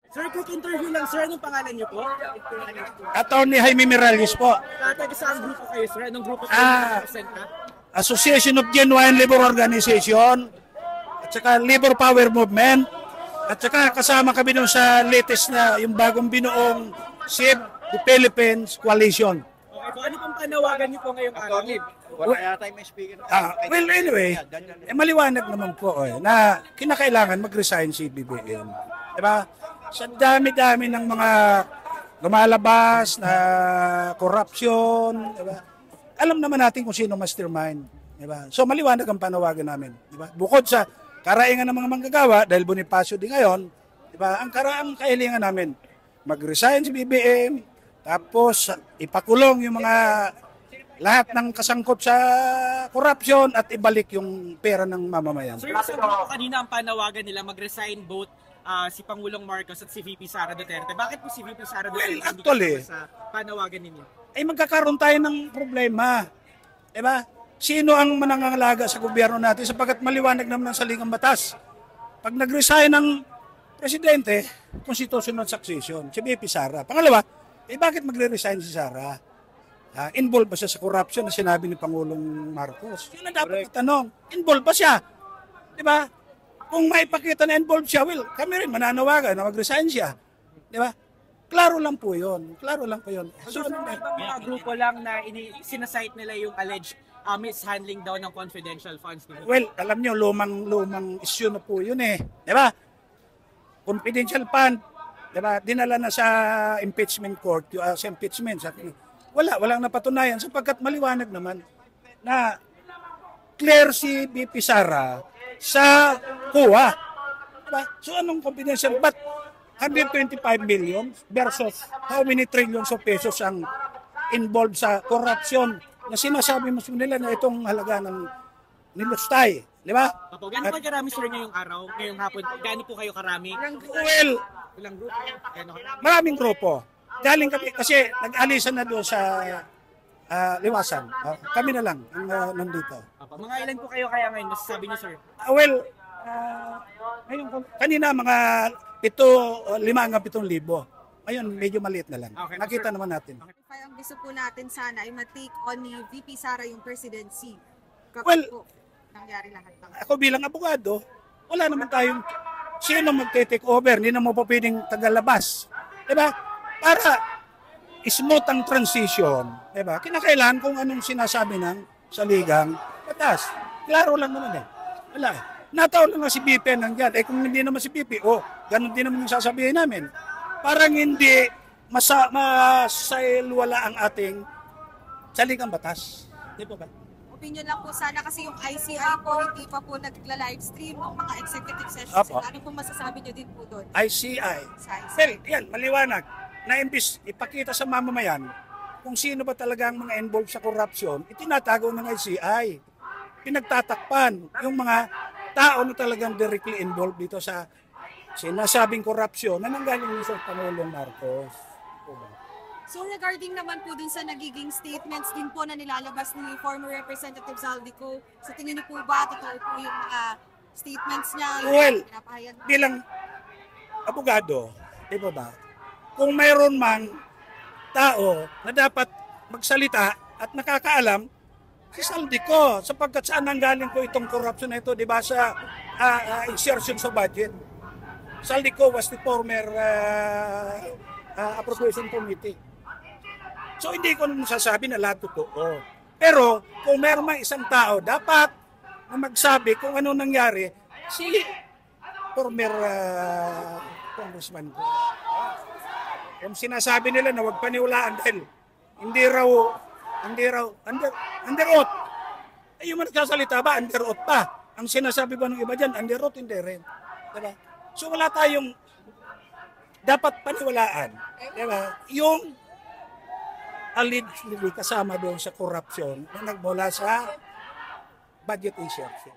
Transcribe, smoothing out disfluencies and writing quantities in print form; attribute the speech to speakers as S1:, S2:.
S1: Sir, quick interview lang, sir. Anong pangalan niyo po?
S2: Attorney Jaime Miralles po.
S1: Taga saan grupo kayo, sir? Anong grupo kayo represent ka?
S2: Association of Genuine Labor Organization, at saka Labor Power Movement, at saka kasama kami dun sa latest na yung bagong binuong Save the Philippines Coalition.
S1: Okay po, ano pong panawagan niyo po ngayong araw?
S3: Wala yata may speaker.
S2: Well, anyway, maliwanag naman po na kinakailangan mag-resign si BBM. Diba? Sa dami-dami ng mga lumalabas na corruption, diba? Alam naman natin kung sino mastermind. Diba? So maliwanag ang panawagan namin. Diba? Bukod sa karaingan ng mga manggagawa, dahil Bonifacio din ngayon, diba? Ang kahilingan namin, mag-resign si BBM, tapos ipakulong yung mga lahat ng kasangkot sa corruption at ibalik yung pera ng mamamayan.
S1: Sir, sabi ko kanina ang panawagan nila mag-resign both si Pangulong Marcos at si VP Sara Duterte. Bakit po si VP Sara Duterte
S2: actually,
S1: sa panawagan ninyo?
S2: Ay magkakaroon tayo ng problema. Diba? Sino ang manangangalaga sa gobyerno natin sapagkat maliwanag naman ang saligang batas. Pag nag-resign ng presidente, constitutional succession, si VP Sara. Pangalawa, bakit magre-resign si Sara? Involved ba siya sa corruption na sinabi ni Pangulong Marcos? Yun ang dapat itanong. Involved ba siya? Diba? Kung maipakita na involved siya, well, kami rin mananawagan na mag-resign siya. Diba? Klaro lang po yun. Klaro lang po yun.
S1: So, ano ba mga grupo lang na sinasite nila yung alleged mishandling daw ng confidential funds nila?
S2: Well, alam nyo, lumang issue na po yun eh. Diba? Confidential fund, diba? Dinala na sa impeachment court, sa impeachment. Walang napatunayan sapagkat maliwanag naman na clear si BP Sara sa COA. Diba? So anong confidential? But 125 million versus how many trillions of pesos ang involved sa corruption na sinasabi mo nila na itong halaga ng nilustay. Di ba?
S1: Opo, gano'n po karami sir ngayong araw, ngayong hapon? Gano'n po kayo karami?
S2: Well,
S1: Ilang grupo?
S2: maraming grupo. Galing kami kasi nag-alisan na doon sa Liwasan. Kami na lang ang nandito.
S1: Opo, mga ilan po kayo kaya ngayon? Masasabi niyo sir?
S2: Well, ngayon, kanina mga 5,000 hanggang 7,000. Ngayon, medyo maliit na lang.
S1: Okay,
S2: Nakita
S1: sir.
S2: naman natin.
S4: Ang gusto po natin sana ay ma-take on ni VP Sara yung presidency. Kapag
S2: Well,
S4: po nangyari lahat ng
S2: Ako bilang abogado, wala naman tayong sino magte-take over, hindi na mo pa pwedeng tagalabas. Diba? Para smooth ang transition, diba? Kinakailangan kung anong sinasabi ng saligang batas. Klaro lang naman eh. Wala eh. Nataon lang nga si BP nandiyan. Eh kung hindi naman si BP, ganun din naman yung sasabihin namin. Parang hindi masailwala ang ating saligang batas. Di ba ba?
S4: opinion lang po sana kasi yung ICI po hindi pa po nagla-livestream ng mga executive sessions.
S2: Apo.
S4: Ano po masasabi niyo din po doon?
S2: ICI.
S4: Sa ICI.
S2: Well, yan, maliwanag. Na imbis ipakita sa mamamayan kung sino ba talaga ang mga involved sa corruption, itinatago ng ICI. Pinagtatakpan yung mga tao na talagang directly involved dito sa sinasabing corruption na nanggaling sa Pangulong Marcos.
S4: So regarding naman po dun sa nagiging statements din po na nilalabas ni former Representative Zaldico, sa tingin niyo po ba totoo po yung mga statements niya?
S2: Well,
S4: pinapahayag niya?
S2: bilang abogado, di ba ba? Kung mayroon mang tao na dapat magsalita at nakakaalam, si Zaldico, sapagkat saan nanggaling po itong corruption na ito, di ba, sa insertion sa budget. Zaldico was the former appropriation committee. So hindi ko naman sasabi na lahat totoo. Pero kung meron mang isang tao, dapat na magsabi kung ano nangyari, si former congressman ko. Kung sinasabi nila na huwag paniwalaan dahil hindi raw under oath. Ay yung nagsasalita ba, under oath pa. Ang sinasabi ba ng iba dyan, under oath, hindi rin. Diba? So wala tayong dapat paniwalaan. Diba? Yung allegedly kasama doon sa corruption na nagmula sa budget insertion.